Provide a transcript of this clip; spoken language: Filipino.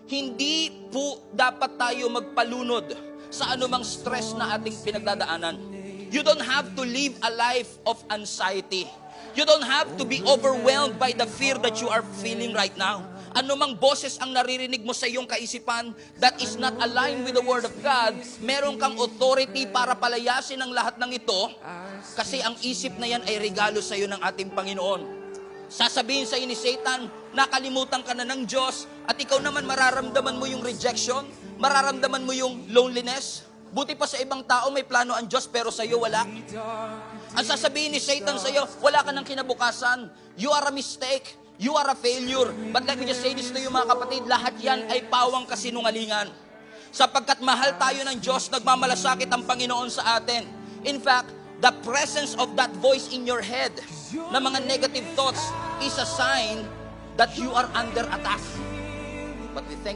Hindi po dapat tayo magpalunod sa anumang stress na ating pinagdadaanan. You don't have to live a life of anxiety. You don't have to be overwhelmed by the fear that you are feeling right now. Anumang boses ang naririnig mo sa iyong kaisipan that is not aligned with the Word of God, meron kang authority para palayasin ang lahat ng ito kasi ang isip na yan ay regalo sa iyo ng ating Panginoon. Sasabihin sa iyo ni Satan, nakalimutan ka na ng Diyos at ikaw naman mararamdaman mo yung rejection, mararamdaman mo yung loneliness. Buti pa sa ibang tao may plano ang Diyos pero sa iyo wala. Ang sasabihin ni Satan sa iyo, wala ka ng kinabukasan. You are a mistake. You are a failure. But let me just say this to you mga kapatid, lahat yan ay pawang kasinungalingan. Sapagkat mahal tayo ng Diyos, nagmamalasakit ang Panginoon sa atin. In fact, the presence of that voice in your head na mga negative thoughts is a sign that you are under attack. But we thank